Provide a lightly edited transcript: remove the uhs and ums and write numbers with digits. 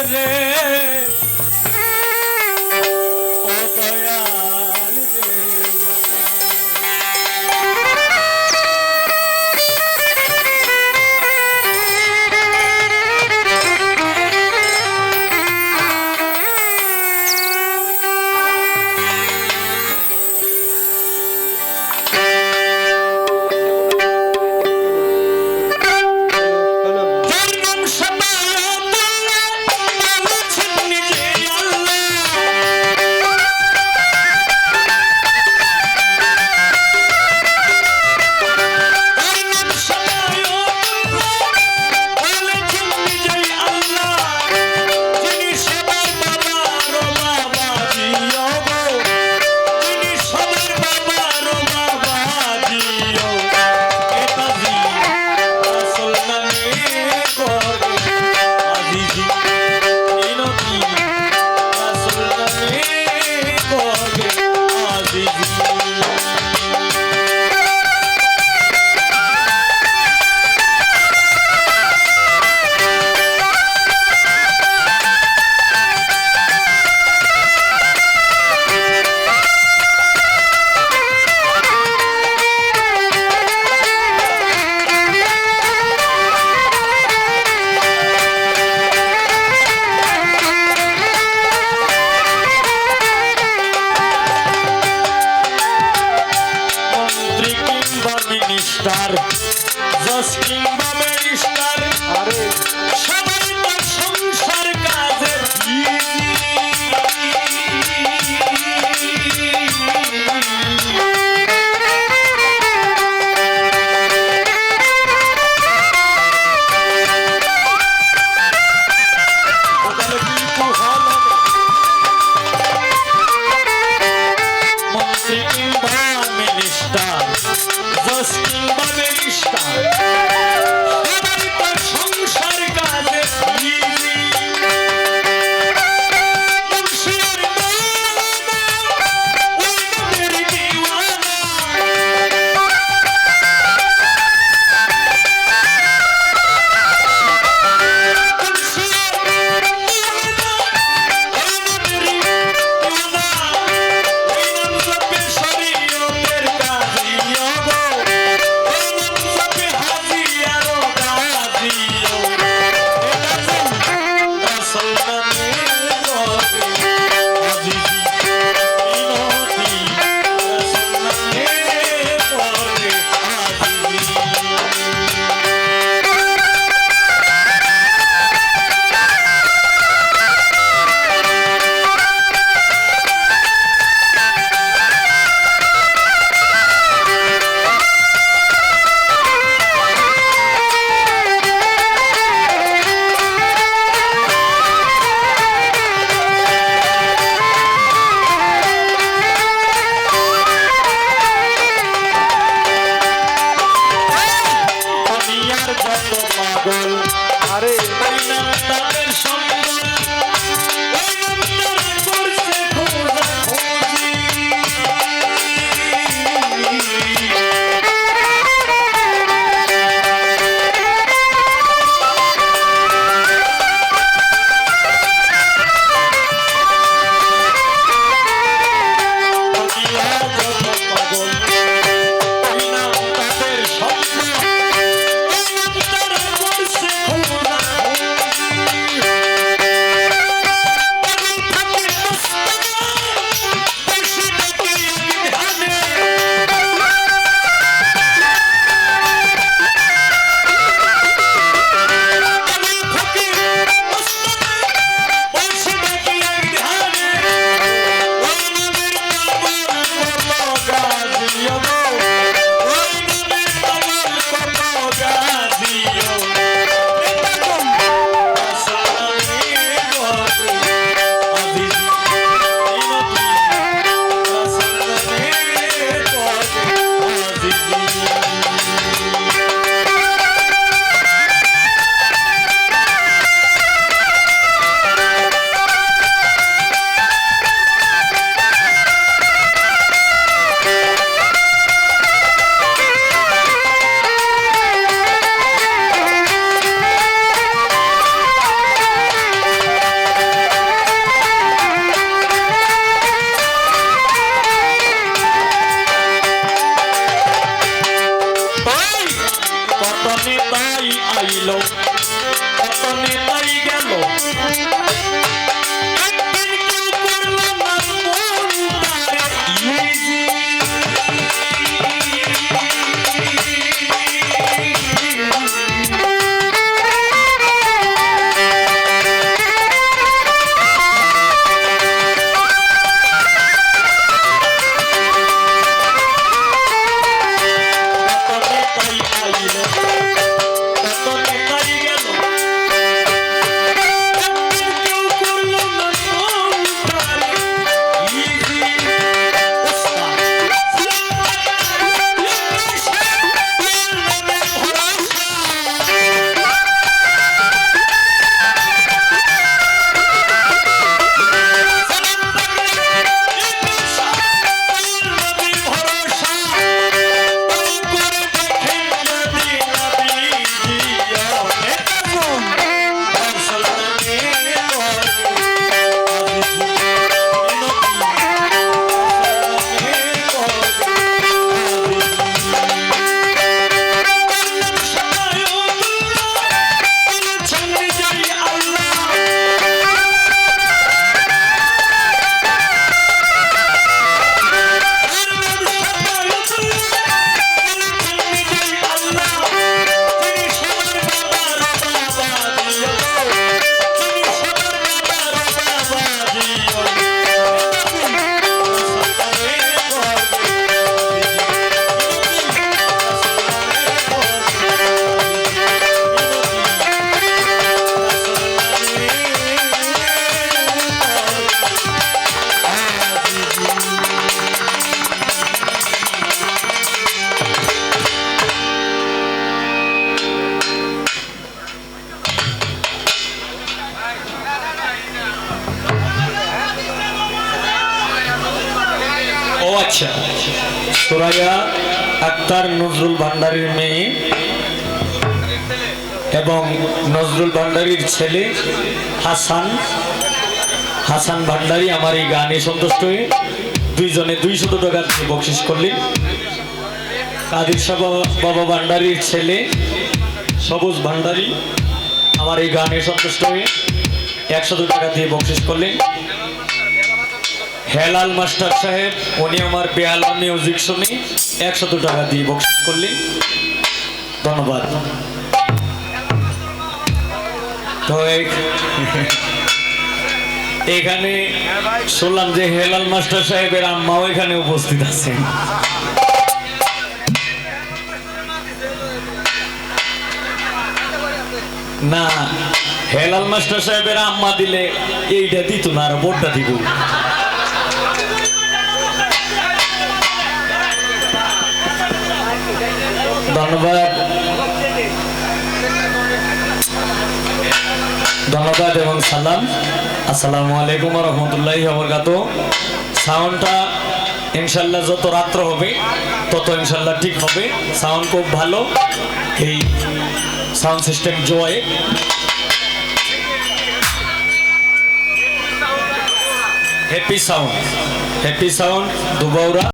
রে ও দয়াল রে মিনিস্টার জজ কিংবা ব্যারিস্টার আরে সবাই তার সংসার কাজে মন্ত্রী কিংবা মিনিস্টার জজ কিংবা ব্যারিস্টার সবাই তার সংসার কাজে আরে তাদের সম্বল ওই নামটারে করছে খোঁজাখুঁজি পাগল ওই নাম তাদের সম্বল ওই নামটারে করছে খোঁজাখুঁজি নেতাই গেল একদিন কেউ করল না মনটারে easy। ও আচ্ছা, সুরাইয়া আক্তার নজরুল ভান্ডারীর মেয়ে এবং নজরুল ভান্ডারীর ছেলে হাসান ভান্ডারী আমার এই গানে সন্তুষ্ট হয়ে দুইজনে 200 টাকা বকশিস করলেন। কাদির শাহ বাবা ভান্ডারীর ছেলে সবুজ ভান্ডারী আমার এই গানে সন্তুষ্ট হয়ে 100 টাকা দিয়ে বকশিস করলেন। হেলাল মাস্টার সাহেব উনি আমার বেহালা মিউজিক শুনে 100 টাকা দিয়ে বকশিস করলেন। ধন্যবাদ। তো এখানে শুনলাম যে হেলাল মাস্টার সাহেবের আম্মাও এখানে উপস্থিত আছেন। না, হেলাল মাস্টার সাহেবের আম্মা দিলে এইটা দিত না, আর বোর্ডটা দিব। ধন্যবাদ ধন্যবাদ এবং সালাম। আসসালামু আলাইকুম ওয়া রাহমাতুল্লাহি ওয়া বারাকাতুহু। সাউন্ডটা ইনশাআল্লাহ যত রাত্র হবে তত ইনশাআল্লাহ ঠিক হবে। সাউন্ড খুব ভালো, এই sound system Joy. Happy sound দুবাউরা।